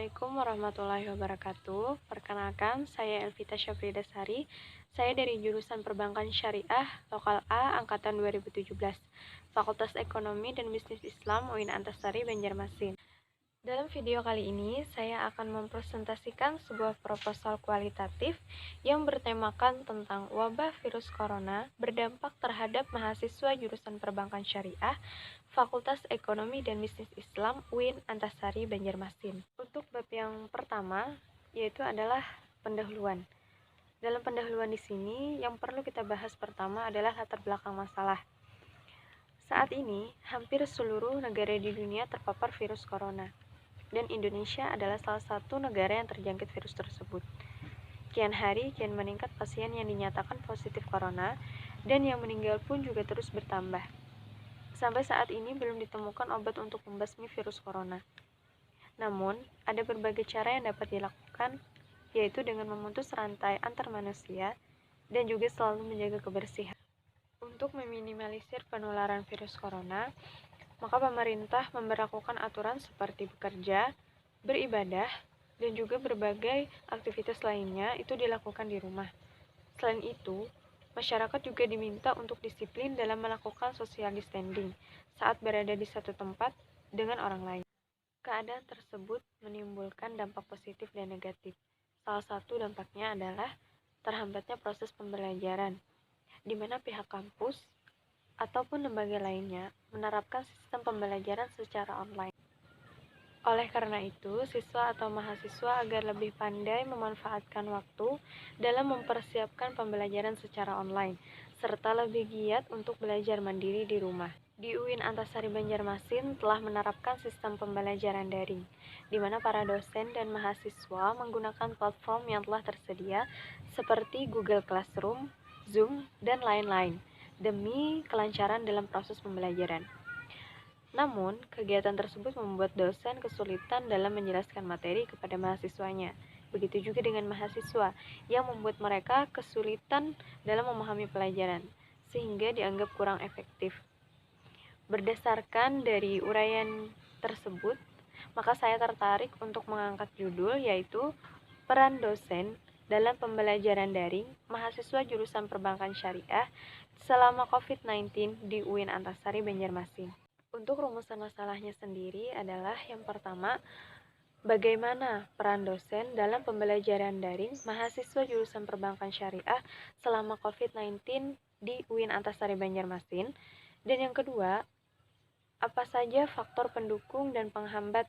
Assalamualaikum warahmatullahi wabarakatuh. Perkenalkan, saya Elvita Syafridasari. Saya dari jurusan Perbankan Syariah, Lokal A, Angkatan 2017, Fakultas Ekonomi dan Bisnis Islam UIN Antasari, Banjarmasin. Dalam video kali ini, saya akan mempresentasikan sebuah proposal kualitatif yang bertemakan tentang wabah virus corona berdampak terhadap mahasiswa jurusan Perbankan Syariah, Fakultas Ekonomi dan Bisnis Islam UIN Antasari, Banjarmasin. Untuk bab yang pertama, yaitu adalah pendahuluan. Dalam pendahuluan di sini, yang perlu kita bahas pertama adalah latar belakang masalah. Saat ini, hampir seluruh negara di dunia terpapar virus corona, dan Indonesia adalah salah satu negara yang terjangkit virus tersebut. Kian hari kian meningkat pasien yang dinyatakan positif corona, dan yang meninggal pun juga terus bertambah. Sampai saat ini belum ditemukan obat untuk membasmi virus corona. Namun, ada berbagai cara yang dapat dilakukan, yaitu dengan memutus rantai antar manusia dan juga selalu menjaga kebersihan. Untuk meminimalisir penularan virus corona, maka pemerintah memberlakukan aturan seperti bekerja, beribadah, dan juga berbagai aktivitas lainnya itu dilakukan di rumah. Selain itu, masyarakat juga diminta untuk disiplin dalam melakukan social distancing saat berada di satu tempat dengan orang lain. Keadaan tersebut menimbulkan dampak positif dan negatif. Salah satu dampaknya adalah terhambatnya proses pembelajaran, di mana pihak kampus ataupun lembaga lainnya menerapkan sistem pembelajaran secara online. Oleh karena itu, siswa atau mahasiswa agar lebih pandai memanfaatkan waktu dalam mempersiapkan pembelajaran secara online, serta lebih giat untuk belajar mandiri di rumah. Di UIN Antasari Banjarmasin telah menerapkan sistem pembelajaran daring, di mana para dosen dan mahasiswa menggunakan platform yang telah tersedia seperti Google Classroom, Zoom, dan lain-lain, demi kelancaran dalam proses pembelajaran. Namun, kegiatan tersebut membuat dosen kesulitan dalam menjelaskan materi kepada mahasiswanya. Begitu juga dengan mahasiswa, yang membuat mereka kesulitan dalam memahami pelajaran, sehingga dianggap kurang efektif. Berdasarkan dari uraian tersebut, maka saya tertarik untuk mengangkat judul yaitu peran dosen dalam pembelajaran daring mahasiswa jurusan Perbankan Syariah selama COVID-19 di UIN Antasari, Banjarmasin. Untuk rumusan masalahnya sendiri adalah yang pertama, bagaimana peran dosen dalam pembelajaran daring mahasiswa jurusan Perbankan Syariah selama COVID-19 di UIN Antasari, Banjarmasin. Dan yang kedua, apa saja faktor pendukung dan penghambat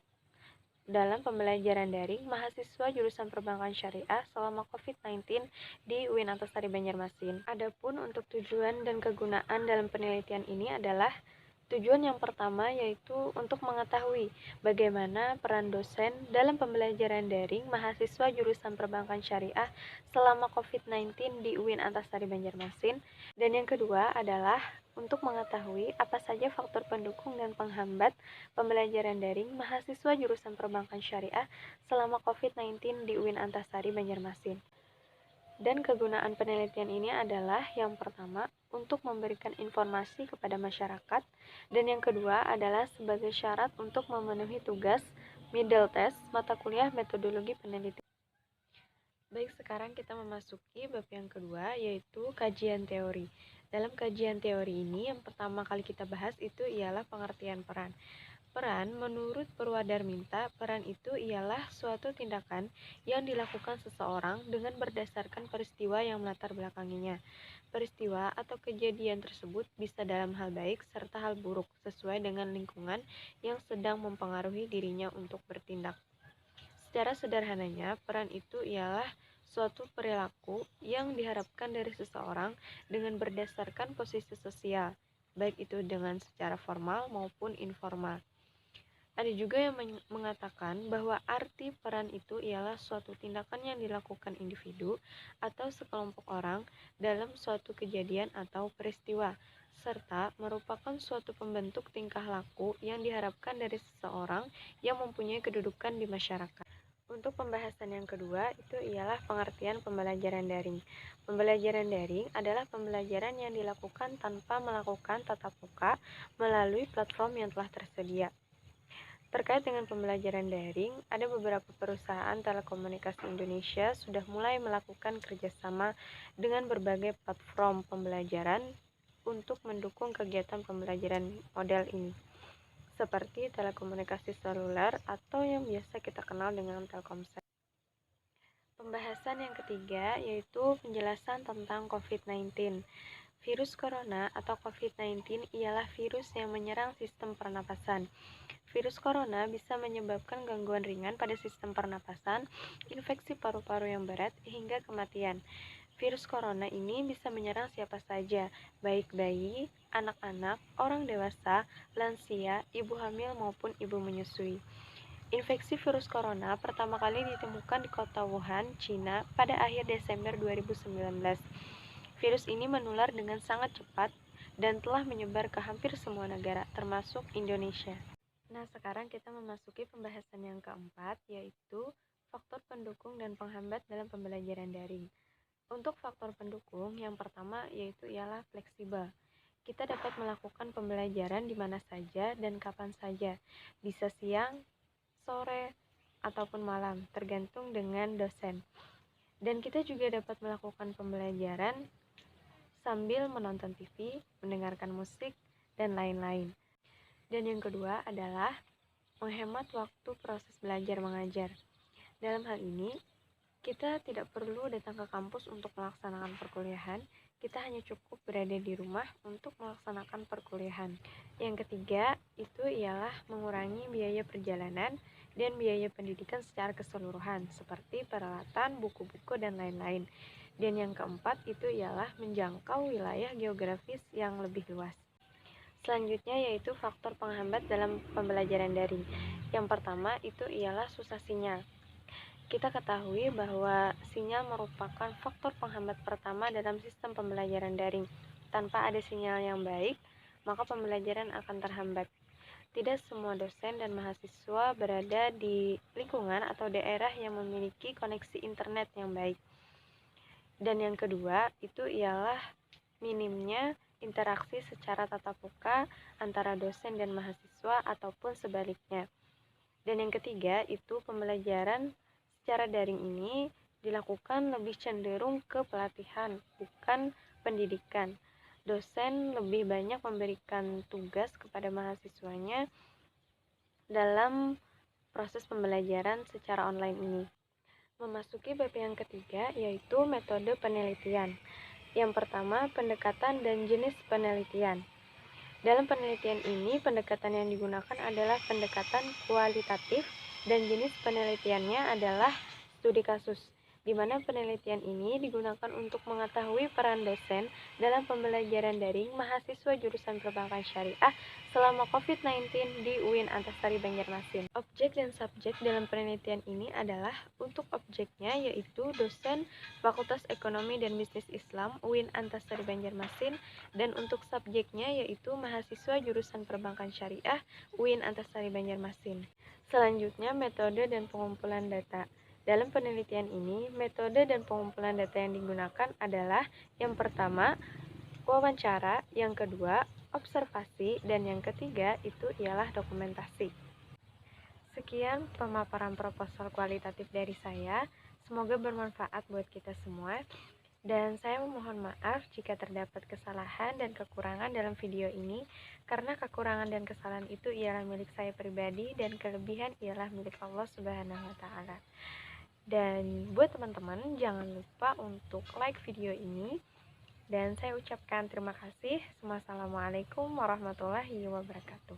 dalam pembelajaran daring mahasiswa jurusan Perbankan Syariah selama COVID-19 di UIN Antasari, Banjarmasin. Adapun untuk tujuan dan kegunaan dalam penelitian ini adalah tujuan yang pertama yaitu untuk mengetahui bagaimana peran dosen dalam pembelajaran daring mahasiswa jurusan Perbankan Syariah selama COVID-19 di UIN Antasari, Banjarmasin. Dan yang kedua adalah untuk mengetahui apa saja faktor pendukung dan penghambat pembelajaran daring mahasiswa jurusan Perbankan Syariah selama COVID-19 di UIN Antasari, Banjarmasin. Dan kegunaan penelitian ini adalah yang pertama untuk memberikan informasi kepada masyarakat, dan yang kedua adalah sebagai syarat untuk memenuhi tugas middle test mata kuliah metodologi penelitian. Baik, sekarang kita memasuki bab yang kedua yaitu kajian teori. Dalam kajian teori ini yang pertama kali kita bahas itu ialah pengertian peran. Peran, menurut Purwadarminta, peran itu ialah suatu tindakan yang dilakukan seseorang dengan berdasarkan peristiwa yang melatar belakanginya. Peristiwa atau kejadian tersebut bisa dalam hal baik serta hal buruk sesuai dengan lingkungan yang sedang mempengaruhi dirinya untuk bertindak. Secara sederhananya, peran itu ialah suatu perilaku yang diharapkan dari seseorang dengan berdasarkan posisi sosial, baik itu dengan secara formal maupun informal. Ada juga yang mengatakan bahwa arti peran itu ialah suatu tindakan yang dilakukan individu atau sekelompok orang dalam suatu kejadian atau peristiwa, serta merupakan suatu pembentuk tingkah laku yang diharapkan dari seseorang yang mempunyai kedudukan di masyarakat. Untuk pembahasan yang kedua, itu ialah pengertian pembelajaran daring. Pembelajaran daring adalah pembelajaran yang dilakukan tanpa melakukan tatap muka melalui platform yang telah tersedia. Terkait dengan pembelajaran daring, ada beberapa perusahaan telekomunikasi Indonesia sudah mulai melakukan kerjasama dengan berbagai platform pembelajaran untuk mendukung kegiatan pembelajaran model ini, seperti telekomunikasi seluler atau yang biasa kita kenal dengan Telkomsel. Pembahasan yang ketiga yaitu penjelasan tentang COVID-19. Virus corona atau COVID-19 ialah virus yang menyerang sistem pernapasan. Virus corona bisa menyebabkan gangguan ringan pada sistem pernapasan, infeksi paru-paru yang berat, hingga kematian. Virus corona ini bisa menyerang siapa saja, baik bayi, anak-anak, orang dewasa, lansia, ibu hamil maupun ibu menyusui. Infeksi virus corona pertama kali ditemukan di kota Wuhan, Cina pada akhir Desember 2019. Virus ini menular dengan sangat cepat dan telah menyebar ke hampir semua negara, termasuk Indonesia. Nah, sekarang kita memasuki pembahasan yang keempat, yaitu faktor pendukung dan penghambat dalam pembelajaran daring. Untuk faktor pendukung, yang pertama yaitu ialah fleksibel. Kita dapat melakukan pembelajaran di mana saja dan kapan saja, bisa siang, sore, ataupun malam, tergantung dengan dosen. Dan kita juga dapat melakukan pembelajaran sambil menonton TV, mendengarkan musik, dan lain-lain. Dan yang kedua adalah menghemat waktu proses belajar mengajar. Dalam hal ini, kita tidak perlu datang ke kampus untuk melaksanakan perkuliahan, kita hanya cukup berada di rumah untuk melaksanakan perkuliahan. Yang ketiga, itu ialah mengurangi biaya perjalanan dan biaya pendidikan secara keseluruhan, seperti peralatan, buku-buku, dan lain-lain. Dan yang keempat, itu ialah menjangkau wilayah geografis yang lebih luas. Selanjutnya yaitu faktor penghambat dalam pembelajaran daring. Yang pertama itu ialah susah sinyal. Kita ketahui bahwa sinyal merupakan faktor penghambat pertama dalam sistem pembelajaran daring. Tanpa ada sinyal yang baik, maka pembelajaran akan terhambat. Tidak semua dosen dan mahasiswa berada di lingkungan atau daerah yang memiliki koneksi internet yang baik. Dan yang kedua itu ialah minimnya interaksi secara tatap muka antara dosen dan mahasiswa ataupun sebaliknya. Dan yang ketiga itu pembelajaran secara daring ini dilakukan lebih cenderung ke pelatihan, bukan pendidikan. Dosen lebih banyak memberikan tugas kepada mahasiswanya dalam proses pembelajaran secara online ini. Memasuki bab yang ketiga yaitu metode penelitian. Yang pertama, pendekatan dan jenis penelitian. Dalam penelitian ini, pendekatan yang digunakan adalah pendekatan kualitatif dan jenis penelitiannya adalah studi kasus, di mana penelitian ini digunakan untuk mengetahui peran dosen dalam pembelajaran daring mahasiswa jurusan perbankan syariah selama COVID-19 di UIN Antasari Banjarmasin. Objek dan subjek dalam penelitian ini adalah untuk objeknya yaitu dosen Fakultas Ekonomi dan Bisnis Islam UIN Antasari Banjarmasin dan untuk subjeknya yaitu mahasiswa jurusan perbankan syariah UIN Antasari Banjarmasin. Selanjutnya, metode dan pengumpulan data. Dalam penelitian ini, metode dan pengumpulan data yang digunakan adalah yang pertama, wawancara, yang kedua, observasi, dan yang ketiga itu ialah dokumentasi. Sekian pemaparan proposal kualitatif dari saya. Semoga bermanfaat buat kita semua. Dan saya memohon maaf jika terdapat kesalahan dan kekurangan dalam video ini, karena kekurangan dan kesalahan itu ialah milik saya pribadi dan kelebihan ialah milik Allah Subhanahu wa Ta'ala. Dan buat teman-teman, jangan lupa untuk like video ini. Dan saya ucapkan terima kasih. Wassalamualaikum warahmatullahi wabarakatuh.